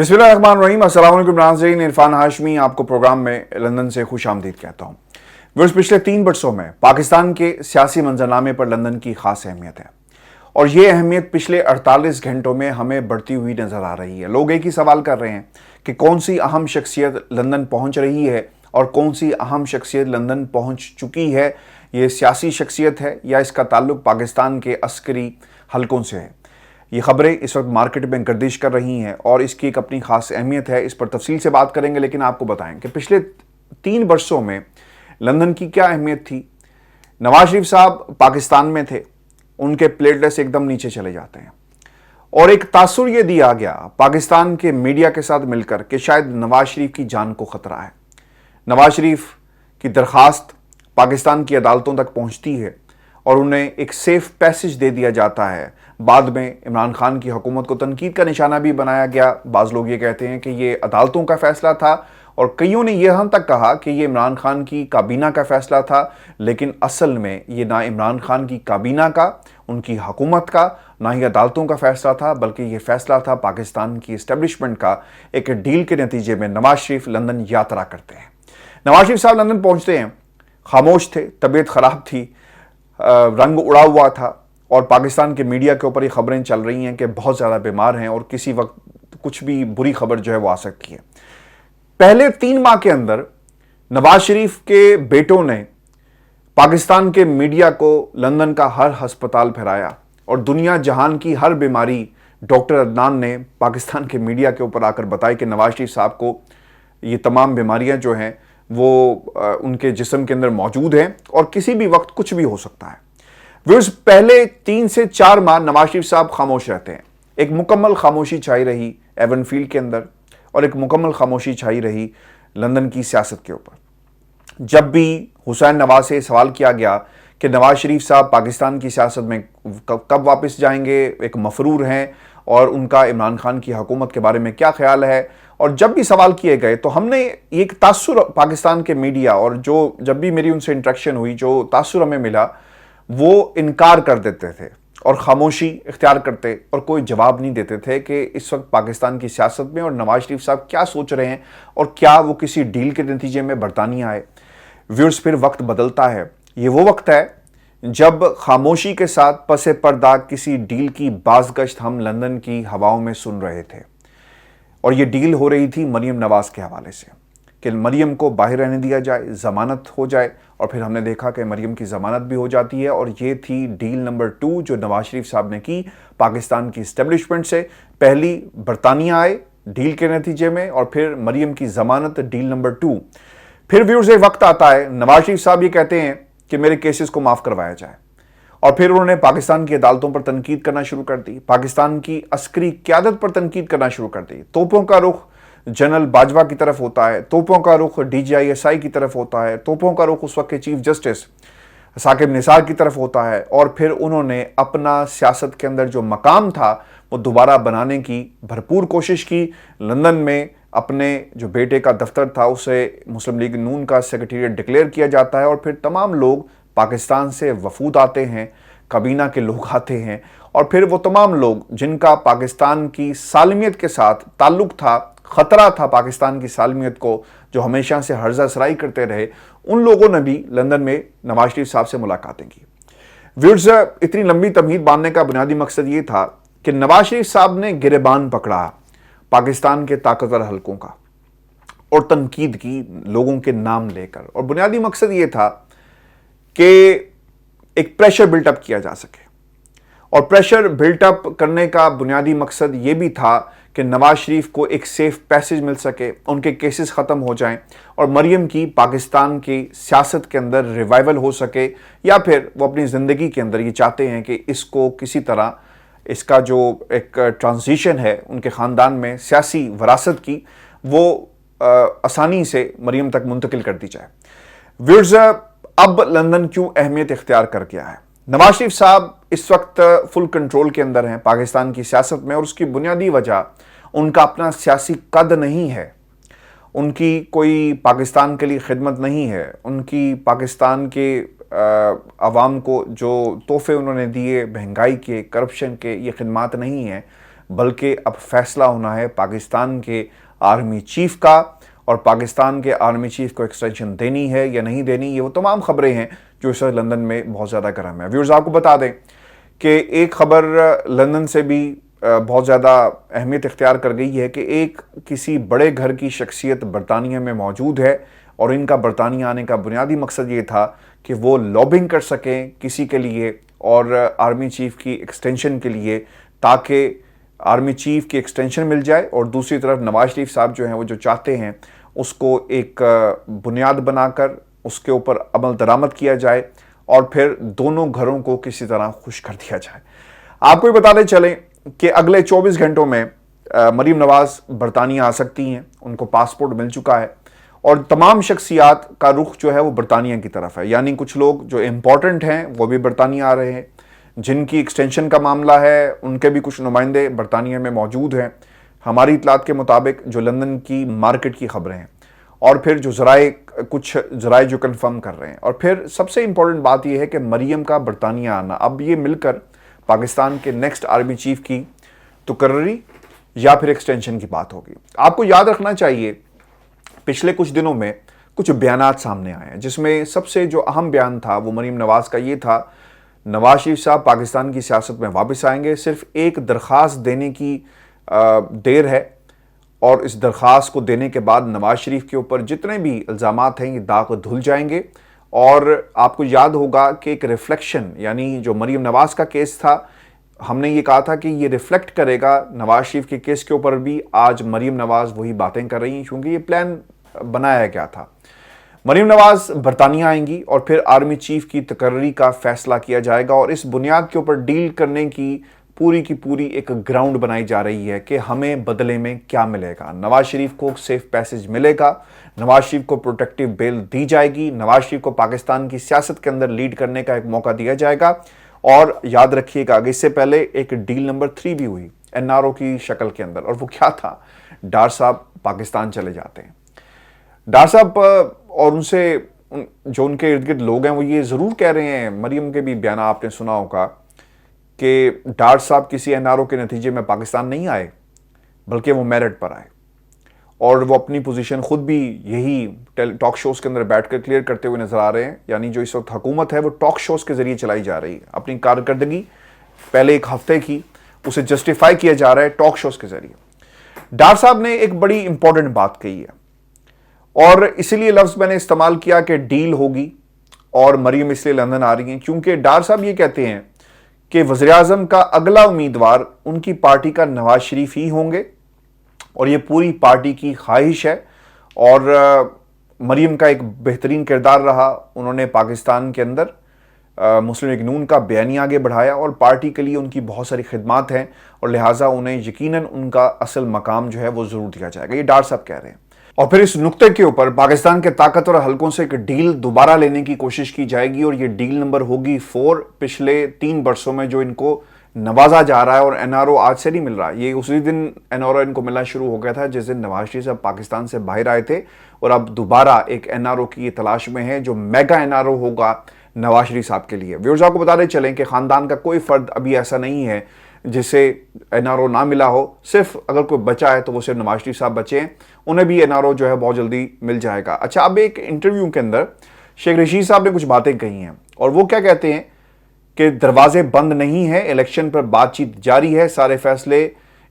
बिस्मिल्लाहिर्रहमानिर्रहीम। अस्सलाम वालेकुम नाज़रीन, इरफान हाशमी आपको प्रोग्राम में लंदन से खुश आमदीद कहता हूँ। वर्ष पिछले 3 वर्षों में पाकिस्तान के सियासी मंजरनामे पर लंदन की खास अहमियत है और ये अहमियत पिछले 48 घंटों में हमें बढ़ती हुई नजर आ रही है। लोग एक ही सवाल कर रहे हैं कि कौन सी अहम शख्सियत लंदन पहुंच रही है और कौन सी अहम शख्सियत लंदन पहुंच चुकी है। ये सियासी शख्सियत है या इसका ताल्लुक पाकिस्तान के अस्करी हलकों से है। ये खबरें इस वक्त मार्केट में गर्दिश कर रही हैं और इसकी एक अपनी खास अहमियत है। इस पर तफसील से बात करेंगे, लेकिन आपको बताएं कि पिछले 3 वर्षों में लंदन की क्या अहमियत थी। नवाज शरीफ साहब पाकिस्तान में थे, उनके प्लेटलेट्स एकदम नीचे चले जाते हैं और एक तासुर ये दिया गया पाकिस्तान के मीडिया के साथ मिलकर कि शायद नवाज शरीफ की जान को खतरा है। नवाज शरीफ की दरखास्त पाकिस्तान की अदालतों तक पहुंचती है और उन्हें एक सेफ पैसेज दे दिया जाता है। बाद में इमरान खान की हुकूमत को तनकीद का निशाना भी बनाया गया। बाज़ लोग ये कहते हैं कि ये अदालतों का फैसला था और कईयों ने यह तक कहा कि ये इमरान खान की काबीना का फैसला था, लेकिन असल में ये ना इमरान खान की काबीना का, उनकी हुकूमत का, ना ही अदालतों का फैसला था, बल्कि ये फैसला था पाकिस्तान की इस्टेब्लिशमेंट का। एक डील के नतीजे में नवाज शरीफ लंदन यात्रा करते हैं। नवाज शरीफ साहब लंदन पहुंचते हैं, खामोश थे, तबीयत खराब थी, रंग उड़ा हुआ था और पाकिस्तान के मीडिया के ऊपर ये खबरें चल रही हैं कि बहुत ज़्यादा बीमार हैं और किसी वक्त कुछ भी बुरी खबर जो है वो आ सकती है। पहले 3 माह के अंदर नवाज शरीफ के बेटों ने पाकिस्तान के मीडिया को लंदन का हर अस्पताल फिराया और दुनिया जहान की हर बीमारी डॉक्टर अदनान ने पाकिस्तान के मीडिया के ऊपर आकर बताई कि नवाज शरीफ साहब को ये तमाम बीमारियां जो हैं वो उनके जिस्म के अंदर मौजूद हैं और किसी भी वक्त कुछ भी हो सकता है। व्यूअर्स, पहले 3 से 4 माह नवाज शरीफ साहब खामोश रहते हैं। एक मुकम्मल खामोशी छाई रही एवनफील्ड के अंदर और एक मुकम्मल खामोशी छाई रही लंदन की सियासत के ऊपर। जब भी हुसैन नवाज से सवाल किया गया कि नवाज शरीफ साहब पाकिस्तान की सियासत में कब वापस जाएंगे, एक मफरूर हैं और उनका इमरान खान की हुकूमत के बारे में क्या ख्याल है, और जब भी सवाल किए गए तो हमने एक तासुर पाकिस्तान के मीडिया और जो जब भी मेरी उनसे इंटरेक्शन हुई, जो तासुर हमें मिला, वो इनकार कर देते थे और खामोशी इख्तियार करते और कोई जवाब नहीं देते थे कि इस वक्त पाकिस्तान की सियासत में और नवाज शरीफ साहब क्या सोच रहे हैं और क्या वो किसी डील के नतीजे में बरतानिया आए। व्यूअर्स, फिर वक्त बदलता है। ये वो वक्त है जब खामोशी के साथ पसे पर्दा किसी डील की बाज़गश्त हम लंदन की हवाओं में सुन रहे थे और ये डील हो रही थी मरियम नवाज के हवाले से कि मरियम को बाहर रहने दिया जाए, ज़मानत हो जाए, और फिर हमने देखा कि मरियम की ज़मानत भी हो जाती है। और ये थी डील नंबर 2 जो नवाज शरीफ साहब ने की पाकिस्तान की इस्टेब्लिशमेंट से। पहली बरतानिया आए डील के नतीजे में और फिर मरियम की ज़मानत, डील नंबर 2। फिर व्यूअर्स, एक वक्त आता है नवाज शरीफ साहब ये कहते हैं कि मेरे केसेस को माफ़ करवाया जाए और फिर उन्होंने पाकिस्तान की अदालतों पर तनकीद करना शुरू कर दी, पाकिस्तान की अस्करी क़यादत पर तनकीद करना शुरू कर दी। तोपों का रुख जनरल बाजवा की तरफ होता है, तोपों का रुख DGISI की तरफ होता है, तोपों का रुख उस वक्त के चीफ जस्टिस साकिब निसार की तरफ होता है और फिर उन्होंने अपना सियासत के अंदर जो मकाम था वो दोबारा बनाने की भरपूर कोशिश की। लंदन में अपने जो बेटे का दफ्तर था उसे मुस्लिम लीग नून का सेक्रेटेरिएट डिक्लेयर किया जाता है और फिर तमाम लोग पाकिस्तान से वफूद आते हैं, काबीना के लोग आते हैं और फिर वो तमाम लोग जिनका पाकिस्तान की सालमियत के साथ ताल्लुक था, खतरा था पाकिस्तान की सालमियत को, जो हमेशा से हर्जा सराई करते रहे, उन लोगों ने भी लंदन में नवाज शरीफ साहब से मुलाकातें की। व्यूअर्स, इतनी लंबी तमहीद बांधने का बुनियादी मकसद ये था कि नवाज शरीफ साहब ने गिरेबान पकड़ा पाकिस्तान के ताकतवर हलकों का और तनकीद की लोगों के नाम लेकर, और बुनियादी मकसद ये था कि एक प्रेशर बिल्टअप किया जा सके। और प्रेशर बिल्टअप करने का बुनियादी मकसद ये भी था कि नवाज शरीफ को एक सेफ पैसेज मिल सके, उनके केसेस ख़त्म हो जाएं और मरियम की पाकिस्तान की सियासत के अंदर रिवाइवल हो सके, या फिर वो अपनी ज़िंदगी के अंदर ये चाहते हैं कि इसको किसी तरह इसका जो एक ट्रांजिशन है उनके ख़ानदान में सियासी वरासत की, वो आसानी से मरियम तक मुंतकिल कर दी जाए। व्यूअर्स, अब लंदन क्यों अहमियत इख्तियार कर गया है? नवाज शरीफ साहब इस वक्त फुल कंट्रोल के अंदर हैं पाकिस्तान की सियासत में और उसकी बुनियादी वजह उनका अपना सियासी कद नहीं है, उनकी कोई पाकिस्तान के लिए खिदमत नहीं है, उनकी पाकिस्तान के आवाम को जो तोहफे उन्होंने दिए महंगाई के, करप्शन के, ये खिदमात नहीं है, बल्कि अब फैसला होना है पाकिस्तान के आर्मी चीफ का, और पाकिस्तान के आर्मी चीफ को एक्सटेंशन देनी है या नहीं देनी, ये वो तमाम खबरें हैं जो इस वक्त लंदन में बहुत ज़्यादा गर्म है। व्यूअर्स, आपको बता दें कि एक खबर लंदन से भी बहुत ज़्यादा अहमियत इख्तियार कर गई है कि एक किसी बड़े घर की शख्सियत बरतानिया में मौजूद है, और इनका बरतानिया आने का बुनियादी मकसद ये था कि वो लॉबिंग कर सकें किसी के लिए और आर्मी चीफ की एक्सटेंशन के लिए, ताकि आर्मी चीफ की एक्सटेंशन मिल जाए और दूसरी तरफ नवाज शरीफ साहब जो हैं वो जो चाहते हैं उसको एक बुनियाद बनाकर उसके ऊपर अमल दरामद किया जाए और फिर दोनों घरों को किसी तरह खुश कर दिया जाए। आपको ये बताते चलें कि अगले 24 घंटों में मरीम नवाज बरतानिया आ सकती हैं, उनको पासपोर्ट मिल चुका है और तमाम शख्सियात का रुख जो है वो बरतानिया की तरफ है। यानी कुछ लोग जो इम्पोर्टेंट हैं वो भी बरतानिया आ रहे हैं, जिनकी एक्सटेंशन का मामला है उनके भी कुछ नुमाइंदे बरतानिया में मौजूद हैं हमारी इतलात के मुताबिक, जो लंदन की मार्केट की खबरें हैं, और फिर जो कुछ ज़राए जो कंफर्म कर रहे हैं। और फिर सबसे इंपॉर्टेंट बात यह है कि मरीम का बरतानिया आना, अब ये मिलकर पाकिस्तान के नेक्स्ट आर्मी चीफ की तुकर्री या फिर एक्सटेंशन की बात होगी। आपको याद रखना चाहिए पिछले कुछ दिनों में कुछ बयानात सामने आए हैं, जिसमें सबसे जो अहम बयान था वो मरीम नवाज का ये था, नवाज शरीफ साहब पाकिस्तान की सियासत में वापस आएंगे, सिर्फ एक दरख्वास्त देने की देर है, और इस दरख्वास्त को देने के बाद नवाज शरीफ के ऊपर जितने भी इल्ज़ामात हैं ये दाग धुल जाएंगे। और आपको याद होगा कि एक रिफ्लेक्शन, यानी जो मरीम नवाज का केस था, हमने ये कहा था कि ये रिफ्लेक्ट करेगा नवाज शरीफ के केस के ऊपर भी। आज मरीम नवाज वही बातें कर रही हैं, क्योंकि ये प्लान बनाया गया था। मरीम नवाज बरतानिया आएंगी और फिर आर्मी चीफ की तकर्री का फैसला किया जाएगा, और इस बुनियाद के ऊपर डील करने की पूरी एक ग्राउंड बनाई जा रही है कि हमें बदले में क्या मिलेगा। नवाज शरीफ को सेफ पैसेज मिलेगा, नवाज शरीफ को प्रोटेक्टिव बेल दी जाएगी, नवाज शरीफ को पाकिस्तान की सियासत के अंदर लीड करने का एक मौका दिया जाएगा। और याद रखिएगा, इससे पहले एक डील नंबर 3 भी हुई एनआरओ की शक्ल के अंदर, और वो क्या था, डार साहब पाकिस्तान चले जाते हैं। डार साहब और उनसे जो उनके इर्द गिर्द लोग हैं वो ये ज़रूर कह रहे हैं, मरीम के भी बयान आपने सुना होगा, कि डार साहब किसी एनआरओ के नतीजे में पाकिस्तान नहीं आए, बल्कि वो मेरिट पर आए, और वो अपनी पोजीशन खुद भी यही टॉक शोज़ के अंदर बैठकर क्लियर करते हुए नजर आ रहे हैं। यानी जो इस वक्त हुकूमत है वो टॉक शोज़ के जरिए चलाई जा रही है, अपनी कारकर्दगी पहले एक हफ्ते की उसे जस्टिफाई किया जा रहा है टॉक शोज़ के जरिए। डार साहब ने एक बड़ी इंपॉर्टेंट बात कही है, और इसीलिए लफ्ज़ मैंने इस्तेमाल किया कि डील होगी, और मरीम इसलिए लंदन आ रही हैं क्योंकि डार साहब ये कहते हैं कि वज़ीर-ए-आज़म का अगला उम्मीदवार उनकी पार्टी का नवाज शरीफ ही होंगे, और ये पूरी पार्टी की ख्वाहिश है। और मरीम का एक बेहतरीन किरदार रहा, उन्होंने पाकिस्तान के अंदर मुस्लिम लीग नून का बयानिया आगे बढ़ाया, और पार्टी के लिए उनकी बहुत सारी खिदमात हैं, और लिहाजा उन्हें यकीनन उनका असल मकाम जो है वो ज़रूर दिया जाएगा, ये डार साहब कह रहे हैं। और फिर इस नुक्ते के ऊपर पाकिस्तान के ताकतवर हलकों से एक डील दोबारा लेने की कोशिश की जाएगी, और ये डील नंबर होगी 4। पिछले 3 बरसों में जो इनको नवाजा जा रहा है, और एनआरओ आज से नहीं मिल रहा, ये उसी दिन एनआरओ इनको मिलना शुरू हो गया था जिस दिन नवाज शरीफ साहब पाकिस्तान से बाहर आए थे, और अब दोबारा एक एनआरओ की तलाश में है जो मेगा एनआरओ होगा नवाज शरीफ साहब के लिए। व्यूअर्स, आपको बताते चलें कि खानदान का कोई फर्द अभी ऐसा नहीं है जिसे एनआरओ ना मिला हो, सिर्फ अगर कोई बचा है तो वो सिर्फ नवाज शरीफ साहब बचे हैं, उन्हें भी एनआरओ जो है बहुत जल्दी मिल जाएगा। अच्छा, अब एक इंटरव्यू के अंदर शेख रशीद साहब ने कुछ बातें कही हैं, और वो क्या कहते हैं कि दरवाजे बंद नहीं है, इलेक्शन पर बातचीत जारी है, सारे फैसले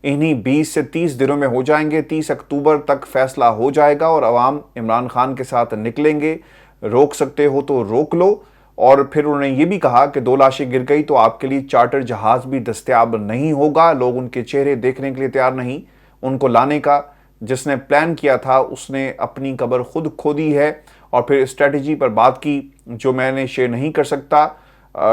इन्हीं 20 से 30 दिनों में हो जाएंगे, 30 अक्टूबर तक फैसला हो जाएगा, और अवाम इमरान खान के साथ निकलेंगे, रोक सकते हो तो रोक लो। और फिर उन्होंने ये भी कहा कि 2 लाशें गिर गई तो आपके लिए चार्टर जहाज भी दस्तयाब नहीं होगा, लोग उनके चेहरे देखने के लिए तैयार नहीं, उनको लाने का जिसने प्लान किया था उसने अपनी कब्र खुद खोदी है। और फिर स्ट्रेटजी पर बात की जो मैंने शेयर नहीं कर सकता।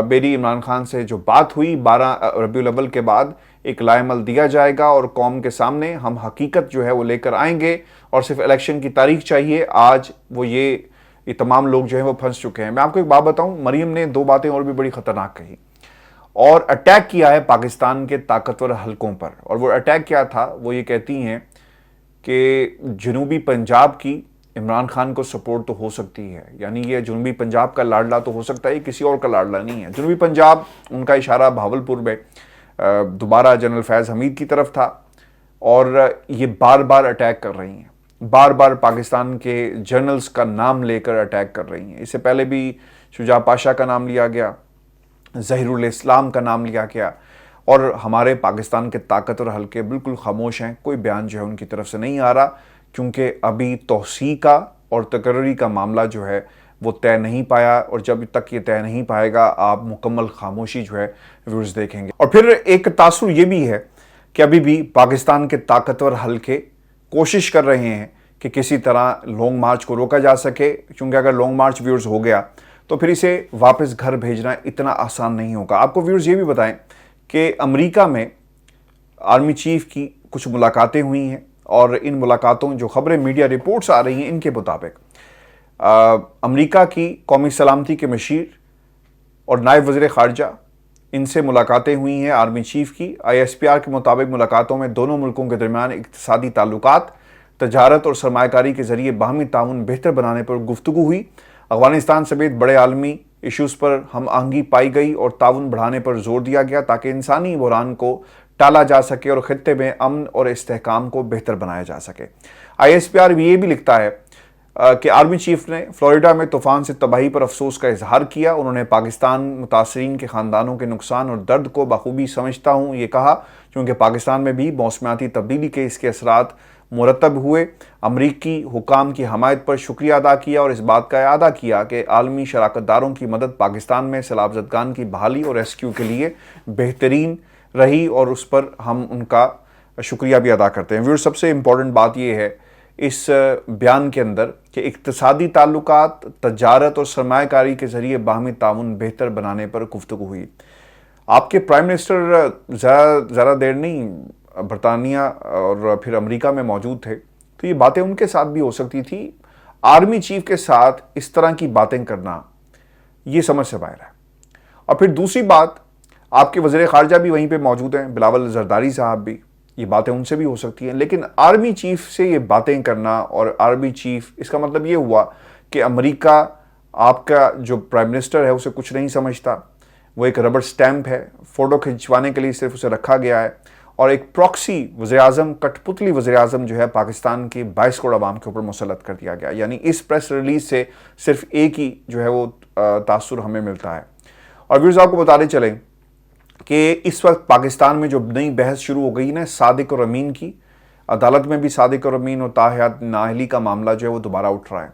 मेरी इमरान खान से जो बात हुई 12 रबीउल अव्वल के बाद एक लाएमल दिया जाएगा, और कौम के सामने हम हकीकत जो है वो लेकर आएंगे, और सिर्फ इलेक्शन की तारीख चाहिए। आज वो ये तमाम लोग जो हैं वो फंस चुके हैं। मैं आपको एक बात बताऊं, मरीम ने 2 बातें और भी बड़ी खतरनाक कही, और अटैक किया है पाकिस्तान के ताकतवर हलकों पर। और वो अटैक क्या था, वो ये कहती हैं कि जनूबी पंजाब की इमरान खान को सपोर्ट तो हो सकती है, यानी ये जनूबी पंजाब का लाडला तो हो सकता है, किसी और का लाडला नहीं है। जनूबी पंजाब, उनका इशारा भावलपुर में دوبارہ جنرل فیض حمید کی طرف تھا، اور یہ بار بار اٹیک کر رہی ہیں، بار بار پاکستان کے جنرلز کا نام لے کر اٹیک کر رہی ہیں۔ اس سے پہلے بھی شجاع پاشا کا نام لیا گیا، ظہیر الاسلام کا نام لیا گیا، اور ہمارے پاکستان کے طاقتور حلقے بالکل خاموش ہیں، کوئی بیان جو ہے ان کی طرف سے نہیں آ رہا، کیونکہ ابھی توسیع کا اور تقرری کا معاملہ جو ہے وہ طے نہیں پایا، اور جب تک یہ طے نہیں پائے گا آپ مکمل خاموشی جو ہے ویورز دیکھیں گے۔ اور پھر ایک تاثر یہ بھی ہے کہ ابھی بھی پاکستان کے طاقتور حلقے کوشش کر رہے ہیں کہ کسی طرح لانگ مارچ کو روکا جا سکے، کیونکہ اگر لانگ مارچ ویورز ہو گیا تو پھر اسے واپس گھر بھیجنا اتنا آسان نہیں ہوگا۔ آپ کو ویورز یہ بھی بتائیں کہ امریکہ میں آرمی چیف کی کچھ ملاقاتیں ہوئی ہیں، اور ان ملاقاتوں جو خبریں میڈیا رپورٹس آ رہی ہیں ان کے مطابق امریکہ کی قومی سلامتی کے مشیر اور نائب وزیر خارجہ، ان سے ملاقاتیں ہوئی ہیں آرمی چیف کی۔ ISPR کے مطابق ملاقاتوں میں دونوں ملکوں کے درمیان اقتصادی تعلقات، تجارت اور سرمایہ کاری کے ذریعے باہمی تعاون بہتر بنانے پر گفتگو ہوئی۔ افغانستان سمیت بڑے عالمی ایشوز پر ہم آہنگی پائی گئی اور تعاون بڑھانے پر زور دیا گیا تاکہ انسانی بحران کو ٹالا جا سکے اور خطے میں امن اور استحکام کو بہتر بنایا جا سکے۔ ISPR بھی یہ بھی لکھتا ہے کہ آرمی چیف نے فلوریڈا میں طوفان سے تباہی پر افسوس کا اظہار کیا۔ انہوں نے پاکستان متاثرین کے خاندانوں کے نقصان اور درد کو بخوبی سمجھتا ہوں یہ کہا، کیونکہ پاکستان میں بھی موسمیاتی تبدیلی کے اس کے اثرات مرتب ہوئے۔ امریکی حکام کی حمایت پر شکریہ ادا کیا اور اس بات کا اعادہ کیا کہ عالمی شراکت داروں کی مدد پاکستان میں سیلاب زدگان کی بحالی اور ریسکیو کے لیے بہترین رہی، اور اس پر ہم ان کا شکریہ بھی ادا کرتے ہیں۔ ویور سب سے امپورٹنٹ بات یہ ہے اس بیان کے اندر کہ اقتصادی تعلقات، تجارت اور سرمایہ کاری کے ذریعے باہمی تعاون بہتر بنانے پر گفتگو ہوئی۔ آپ کے پرائم منسٹر زیادہ دیر نہیں برطانیہ اور پھر امریکہ میں موجود تھے، تو یہ باتیں ان کے ساتھ بھی ہو سکتی تھی۔ آرمی چیف کے ساتھ اس طرح کی باتیں کرنا یہ سمجھ سے باہر ہے۔ اور پھر دوسری بات، آپ کے وزیر خارجہ بھی وہیں پہ موجود ہیں، بلاول زرداری صاحب بھی، یہ باتیں ان سے بھی ہو سکتی ہیں، لیکن آرمی چیف سے یہ باتیں کرنا، اور آرمی چیف اس کا مطلب یہ ہوا کہ امریکہ آپ کا جو پرائم منسٹر ہے اسے کچھ نہیں سمجھتا، وہ ایک ربڑ سٹیمپ ہے، فوٹو کھنچوانے کے لیے صرف اسے رکھا گیا ہے، اور ایک پراکسی وزیراعظم، کٹ پتلی وزیراعظم جو ہے پاکستان کی 22 کروڑ عوام کے اوپر مسلط کر دیا گیا۔ یعنی اس پریس ریلیز سے صرف ایک ہی جو ہے وہ تاثر ہمیں ملتا ہے۔ اور ویورز آپ کو بتاتے چلیں کہ اس وقت پاکستان میں جو نئی بحث شروع ہو گئی نا صادق اور امین کی، عدالت میں بھی صادق اور امین اور تاحیات نااہلی کا معاملہ جو ہے وہ دوبارہ اٹھ رہا ہے،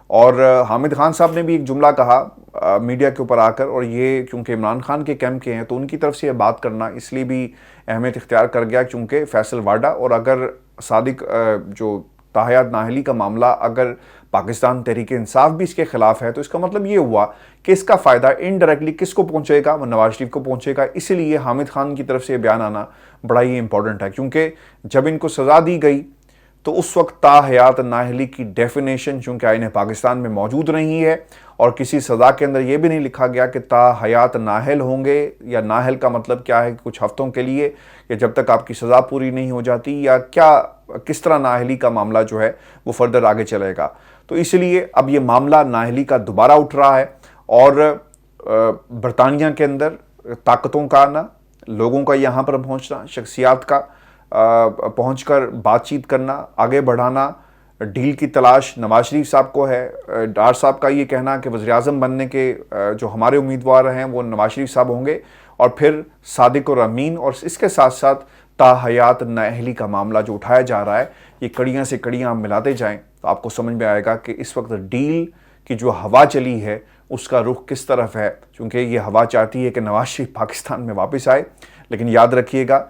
اور حامد خان صاحب نے بھی ایک جملہ کہا میڈیا کے اوپر آ کر، اور یہ کیونکہ عمران خان کے کیمپ کے ہیں تو ان کی طرف سے یہ بات کرنا اس لیے بھی اہمیت اختیار کر گیا کیونکہ فیصل واڈا، اور اگر صادق جو تاحیات نااہلی کا معاملہ اگر پاکستان تحریک انصاف بھی اس کے خلاف ہے تو اس کا مطلب یہ ہوا کہ اس کا فائدہ انڈائریکٹلی کس کو پہنچے گا؟ وہ نواز شریف کو پہنچے گا۔ اسی لیے حامد خان کی طرف سے یہ بیان آنا بڑا ہی امپورٹنٹ ہے، کیونکہ جب ان کو سزا دی گئی تو اس وقت تاحیات نااہلی کی ڈیفینیشن چونکہ آئین پاکستان میں موجود نہیں ہے، اور کسی سزا کے اندر یہ بھی نہیں لکھا گیا کہ تاحیات نااہل ہوں گے، یا نااہل کا مطلب کیا ہے کہ کچھ ہفتوں کے لیے، یا جب تک آپ کی سزا پوری نہیں ہو جاتی، یا کیا کس طرح نااہلی کا معاملہ جو ہے وہ فردر آگے چلے گا۔ تو اس لیے اب یہ معاملہ نااہلی کا دوبارہ اٹھ رہا ہے، اور برطانیہ کے اندر طاقتوں کا آنا، لوگوں کا یہاں پر پہنچنا، شخصیات کا پہنچ کر بات چیت کرنا، آگے بڑھانا، ڈیل کی تلاش نواز شریف صاحب کو ہے۔ ڈار صاحب کا یہ کہنا کہ وزیراعظم بننے کے جو ہمارے امیدوار ہیں وہ نواز شریف صاحب ہوں گے، اور پھر صادق اور امین، اور اس کے ساتھ ساتھ تاحیات نااہلی کا معاملہ جو اٹھایا جا رہا ہے، یہ کڑیاں سے کڑیاں آپ ملاتے جائیں تو آپ کو سمجھ میں آئے گا کہ اس وقت ڈیل کی جو ہوا چلی ہے اس کا رخ کس طرف ہے، چونکہ یہ ہوا چاہتی ہے کہ نواز شریف پاکستان میں واپس آئے، لیکن یاد رکھیے گا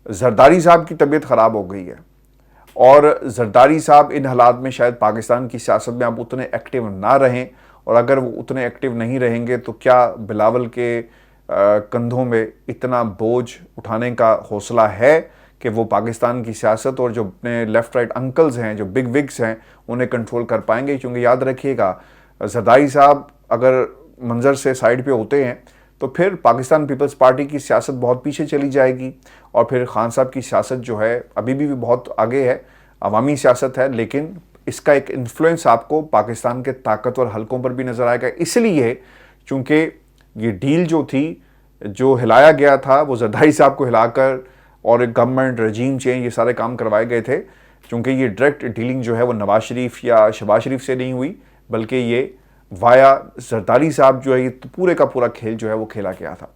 زرداری صاحب کی طبیعت خراب ہو گئی ہے، اور زرداری صاحب ان حالات میں شاید پاکستان کی سیاست میں اب اتنے ایکٹیو نہ رہیں، اور اگر وہ اتنے ایکٹیو نہیں رہیں گے تو کیا بلاول کے کندھوں میں اتنا بوجھ اٹھانے کا حوصلہ ہے کہ وہ پاکستان کی سیاست اور جو اپنے لیفٹ رائٹ انکلز ہیں، جو بگ وگز ہیں، انہیں کنٹرول کر پائیں گے؟ کیونکہ یاد رکھیے گا زرداری صاحب اگر منظر سے سائیڈ پہ ہوتے ہیں تو پھر پاکستان پیپلز پارٹی کی سیاست بہت پیچھے چلی جائے گی، اور پھر خان صاحب کی سیاست جو ہے ابھی بھی بہت آگے ہے، عوامی سیاست ہے، لیکن اس کا ایک انفلوئنس آپ کو پاکستان کے طاقتور حلقوں پر بھی نظر آئے گا، اس لیے چونکہ یہ ڈیل جو تھی جو ہلایا گیا تھا وہ زرداری صاحب کو ہلا کر اور ایک گورنمنٹ رجیم چینج یہ سارے کام کروائے گئے تھے، چونکہ یہ ڈائریکٹ ڈیلنگ جو ہے وہ نواز شریف یا شہباز شریف سے نہیں ہوئی، بلکہ یہ وایا زرداری صاحب جو ہے یہ پورے کا پورا کھیل جو ہے وہ کھیلا گیا تھا۔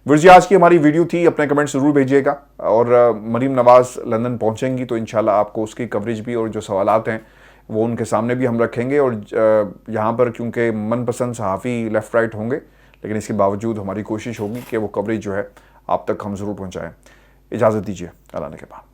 ورزی آج کی ہماری ویڈیو تھی، اپنے کمنٹ ضرور بھیجیے گا، اور مریم نواز لندن پہنچیں گی تو انشاءاللہ آپ کو اس کی کوریج بھی اور جو سوالات ہیں وہ ان کے سامنے بھی ہم رکھیں گے، اور یہاں پر کیونکہ من پسند صحافی لیفٹ رائٹ ہوں گے، لیکن اس کے باوجود ہماری کوشش ہوگی کہ وہ کوریج جو ہے آپ تک ہم ضرور پہنچائیں۔ اجازت دیجیے، اللہ نے کے بعد۔